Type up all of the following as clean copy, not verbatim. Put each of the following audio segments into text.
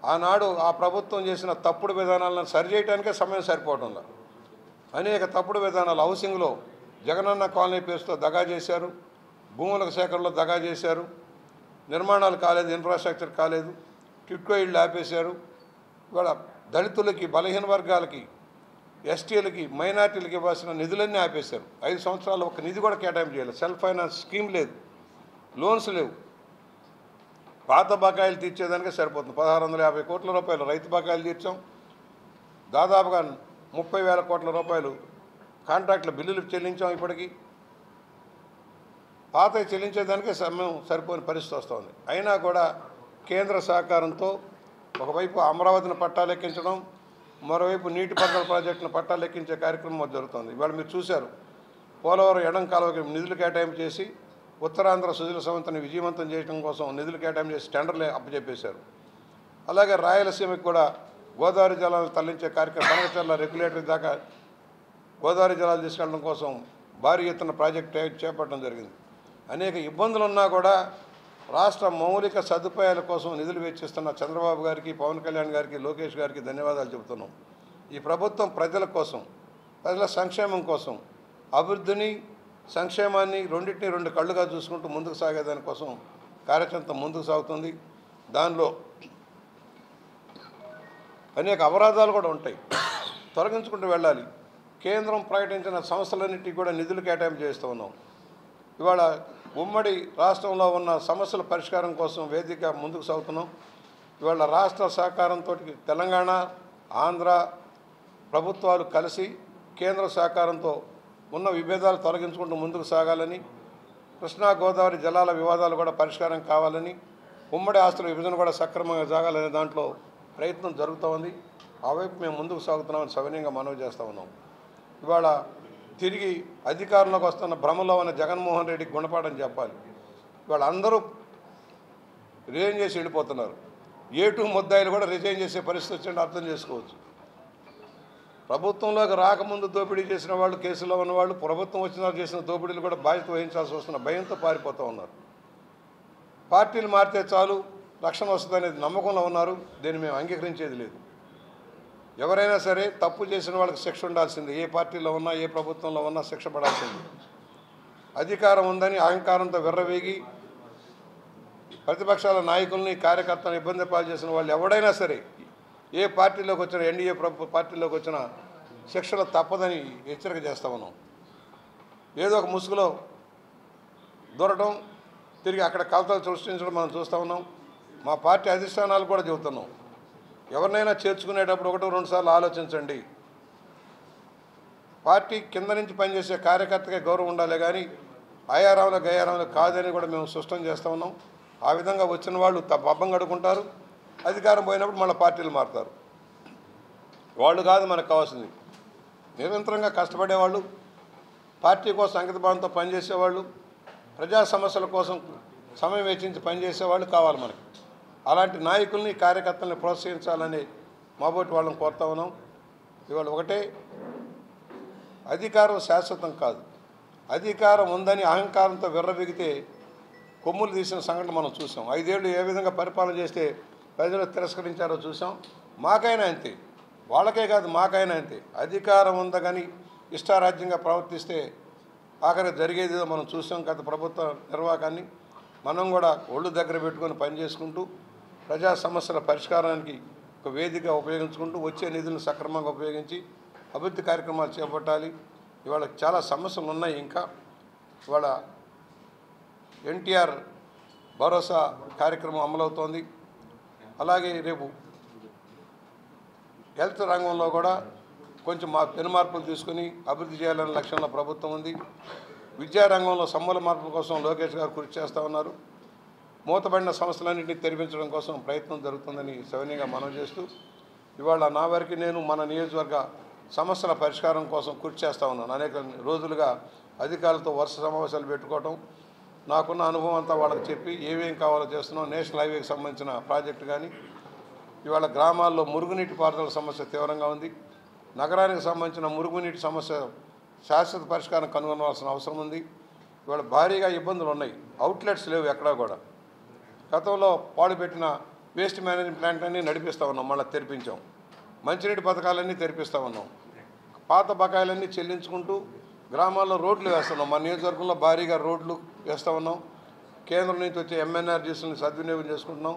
ఆనాడు ఆ ప్రభుత్వం చేసిన తప్పుడు విధానాలను సరిచేయడానికే సమయం సరిపోవడంలో అనేక తప్పుడు విధానాలు హౌసింగ్లో జగనన్న కాలనీ పేరుతో దగా చేశారు, భూముల సేకరణలో దగా చేశారు, నిర్మాణాలు కాలేదు, ఇన్ఫ్రాస్ట్రక్చర్ కాలేదు, టిట్కో ఇళ్ళు ఆపేశారు. ఇవాళ దళితులకి, బలహీన వర్గాలకి, ఎస్టీలకి, మైనార్టీలకి ఇవ్వాల్సిన నిధులన్నీ ఆపేశారు. 5 సంవత్సరాలు ఒక నిధి కూడా కేటాయింపు చేయలేదు. సెల్ఫ్ ఫైనాన్స్ స్కీమ్ లేదు, లోన్స్ లేవు. పాత బకాయిలు తీర్చేదానికే సరిపోతుంది. 1650 కోట్ల రూపాయలు రైతు బకాయిలు తీర్చాం. దాదాపుగా 30,000 కోట్ల రూపాయలు కాంట్రాక్టుల బిల్లులు చెల్లించాం. ఇప్పటికీ పాత చెల్లించేదానికే సమయం సరిపోని పరిస్థితి వస్తుంది. అయినా కూడా కేంద్ర సహకారంతో ఒకవైపు అమరావతిని పట్టాలెక్కించడం, మరోవైపు నీటిపారుదల ప్రాజెక్టును పట్టాలెక్కించే కార్యక్రమం జరుగుతుంది. ఇవాళ మీరు చూశారు, పోలవరం ఎడం కాలువకి నిధులు కేటాయింపు చేసి ఉత్తరాంధ్ర సుజల సవంతిని విజయవంతం చేయడం కోసం నిధులు కేటాయింపు చేసి టెండర్లు అప్పచెప్పేశారు. అలాగే రాయలసీమకి కూడా గోదావరి జలాలు తరలించే కార్యక్రమం కనకచర్ల రెగ్యులేటరీ దాకా గోదావరి జలాలు తీసుకెళ్ళడం కోసం భారీ ఎత్తున ప్రాజెక్ట్ చేపట్టడం జరిగింది. అనేక ఇబ్బందులు ఉన్నా కూడా రాష్ట్ర మౌలిక సదుపాయాల కోసం నిధులు వెచ్చిస్తున్న చంద్రబాబు గారికి, పవన్ కళ్యాణ్ గారికి, లోకేష్ గారికి ధన్యవాదాలు చెబుతున్నాం. ఈ ప్రభుత్వం ప్రజల కోసం, ప్రజల సంక్షేమం కోసం, అభివృద్ధిని, సంక్షేమాన్ని రెండింటినీ 2 కళ్ళుగా చూసుకుంటూ ముందుకు సాగేదానికోసం కార్యక్రమం ముందుకు సాగుతుంది. దానిలో అనేక అపరాధాలు కూడా ఉంటాయి, తొలగించుకుంటూ వెళ్ళాలి. కేంద్రం ప్రకటించిన సంస్థలన్నింటినీ కూడా నిధులు కేటాయింపు చేస్తూ ఉన్నాం. ఇవాళ ఉమ్మడి రాష్ట్రంలో ఉన్న సమస్యల పరిష్కారం కోసం వేదిక ముందుకు సాగుతున్నాం. ఇవాళ రాష్ట్ర సహకారంతో తెలంగాణ, ఆంధ్ర ప్రభుత్వాలు కలిసి కేంద్ర సహకారంతో ఉన్న విభేదాలు తొలగించుకుంటూ ముందుకు సాగాలని, కృష్ణా గోదావరి జలాల వివాదాలు కూడా పరిష్కారం కావాలని, ఉమ్మడి ఆస్తుల విభజన కూడా సక్రమంగా సాగాలనే దాంట్లో ప్రయత్నం జరుగుతూ ఉంది. ఆ వైపు మేము ముందుకు సాగుతున్నామని సవినయంగా మనవి చేస్తూ ఉన్నాం. ఇవాళ తిరిగి అధికారంలోకి వస్తున్న భ్రమలో ఉన్న జగన్మోహన్ రెడ్డికి గుణపాఠం చెప్పాలి. ఇవాళ అందరూ రిజైన్ చేసి వెళ్ళిపోతున్నారు. A2 ముద్దాయిలు కూడా రిజైన్ చేసే పరిస్థితి వచ్చింటే అర్థం చేసుకోవచ్చు. ప్రభుత్వంలోకి రాకముందు దోపిడీ చేసిన వాళ్ళు, కేసులో ఉన్నవాళ్ళు, ప్రభుత్వం వచ్చిన చేసిన దోపిడీలు కూడా బాధ్యత వహించాల్సి వస్తున్న భయంతో పారిపోతూ ఉన్నారు. పార్టీలు మారితే చాలు రక్షణ వస్తుందనేది నమ్మకంలో ఉన్నారు. దీన్ని మేము అంగీకరించేది లేదు. ఎవరైనా సరే తప్పు చేసిన వాళ్ళకి శిక్ష ఉండాల్సిందే. ఏ పార్టీలో ఉన్నా, ఏ ప్రభుత్వంలో ఉన్నా శిక్ష పడాల్సిందే. అధికారం ఉందని అహంకారంతో విర్రవేగి ప్రతిపక్షాల నాయకుల్ని, కార్యకర్తలను ఇబ్బంది పాలు చేసిన వాళ్ళు ఎవడైనా సరే, ఏ పార్టీలోకి వచ్చినా, ఎన్డీఏ పార్టీలోకి వచ్చిన శిక్షలు తప్పదని హెచ్చరిక చేస్తా ఉన్నాం. ఏదో ఒక ముసుగులో దూరటం, తిరిగి అక్కడ కలతలు సృష్టించడం మనం చూస్తూ ఉన్నాం. మా పార్టీ అధిష్టానాలు కూడా చెబుతున్నాం, ఎవరినైనా చేర్చుకునేటప్పుడు 1-2 సార్లు ఆలోచించండి. పార్టీ కింద నుంచి పనిచేసే కార్యకర్తకే గౌరవం ఉండాలి కానీ ఆయారాములు గయారాములు కాదని కూడా మేము స్పష్టం చేస్తూ ఉన్నాం. ఆ విధంగా వచ్చిన వాళ్ళు పబ్బం గడుకుంటారు, అధికారం పోయినప్పుడు మళ్ళీ పార్టీలు మారుతారు. వాళ్ళు కాదు మనకు కావాల్సింది. నిరంతరంగా కష్టపడేవాళ్ళు, పార్టీ కోసం అంకితభావంతో పనిచేసేవాళ్ళు, ప్రజా సమస్యల కోసం సమయం వెచ్చించి పనిచేసేవాళ్ళు కావాలి మనకి. అలాంటి నాయకుల్ని, కార్యకర్తల్ని ప్రోత్సహించాలని మాబోటి వాళ్ళని కోరుతా ఉన్నాం. ఇవాళ ఒకటే, అధికారం శాశ్వతం కాదు. అధికారం ఉందని అహంకారంతో విర్రబిగితే కొమ్ములు తీసిన సంఘటన మనం చూసాం. 5 ఏళ్ళు ఏ విధంగా పరిపాలన చేస్తే ప్రజలు తిరస్కరించారో చూసాం. మాకైనా అంతే, వాళ్ళకే కాదు మాకైనా అంతే. అధికారం ఉందని ఇష్టారాజ్యంగా ప్రవర్తిస్తే ఆఖరి జరిగేదిదో మనం చూసాం. గత ప్రభుత్వ నిర్వాహకాన్ని మనం కూడా ఒళ్ళు దగ్గర పెట్టుకొని పనిచేసుకుంటూ ప్రజా సమస్యల పరిష్కారానికి ఒక వేదిక ఉపయోగించుకుంటూ వచ్చే నిధులను సక్రమంగా ఉపయోగించి అభివృద్ధి కార్యక్రమాలు చేపట్టాలి. ఇవాళ చాలా సమస్యలు ఉన్నాయి. ఇంకా ఇవాళ ఎన్టీఆర్ భరోసా కార్యక్రమం అమలవుతోంది. అలాగే రేపు హెల్త్ రంగంలో కూడా కొంచెం పెనుమార్పులు తీసుకుని అభివృద్ధి చేయాలనే లక్ష్యంలో ప్రభుత్వం ఉంది. విద్యారంగంలో సమూల మార్పుల కోసం లోకేష్ గారు కృషి చేస్తూ ఉన్నారు. మూతబడిన సంస్థలన్నింటినీ తెరిపించడం కోసం ప్రయత్నం జరుగుతుందని సవినయంగా మనవి చేస్తూ, ఇవాళ నా వరకు నేను మన నియోజకవర్గ సమస్యల పరిష్కారం కోసం కృషి చేస్తూ ఉన్నాను. అనేక రోజులుగా అధికారులతో వరుస సమావేశాలు పెట్టుకోవటం, నాకున్న అనుభవం అంతా వాళ్ళకి చెప్పి ఏమేం కావాలో చేస్తున్నాం. నేషనల్ హైవేకి సంబంధించిన ప్రాజెక్టు కానీ, ఇవాళ గ్రామాల్లో మురుగునీటి పారుదల సమస్య తీవ్రంగా ఉంది. నగరానికి సంబంధించిన మురుగునీటి సమస్య శాశ్వత పరిష్కారం కనుగొనవలసిన అవసరం ఉంది. ఇవాళ భారీగా ఇబ్బందులు ఉన్నాయి. అవుట్లెట్స్ లేవు ఎక్కడా కూడా. గతంలో పాడుపెట్టిన వేస్ట్ మేనేజ్మెంట్ ప్లాంట్ అన్నీ నడిపిస్తూ ఉన్నాం, మళ్ళీ తెరిపించాం. మంచినీటి పథకాలన్నీ తెరిపిస్తూ ఉన్నాం. పాత బకాయిలన్నీ చెల్లించుకుంటూ గ్రామాల్లో రోడ్లు వేస్తున్నాం. మన నియోజకవర్గంలో భారీగా రోడ్లు వేస్తూ ఉన్నాం. కేంద్రం నుంచి వచ్చే ఎంఎన్ఆర్జీస్ని సద్వినియోగం చేసుకుంటున్నాం.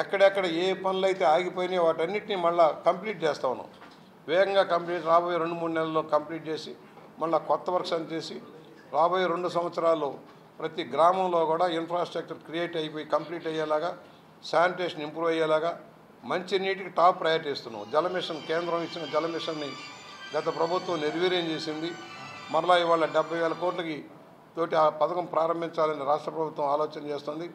ఎక్కడెక్కడ ఏ పనులు అయితే ఆగిపోయినాయో వాటన్నిటిని మళ్ళీ కంప్లీట్ చేస్తూ ఉన్నాం. వేగంగా కంప్లీట్ రాబోయే 2-3 నెలల్లో కంప్లీట్ చేసి మళ్ళీ కొత్త వర్క్స్ అని చేసి రాబోయే 2 సంవత్సరాల్లో ప్రతి గ్రామంలో కూడా ఇన్ఫ్రాస్ట్రక్చర్ క్రియేట్ అయిపోయి కంప్లీట్ అయ్యేలాగా, శానిటేషన్ ఇంప్రూవ్ అయ్యేలాగా మంచి నీటికి టాప్ ప్రయారిటీ ఇస్తున్నాం. జల మిషన్, కేంద్రం ఇచ్చిన జల మిషన్ని గత ప్రభుత్వం నిర్వీర్యం చేసింది. మరలా ఇవాళ 70,000 కోట్లకి తోటి ఆ పథకం ప్రారంభించాలని రాష్ట్ర ప్రభుత్వం ఆలోచన చేస్తుంది.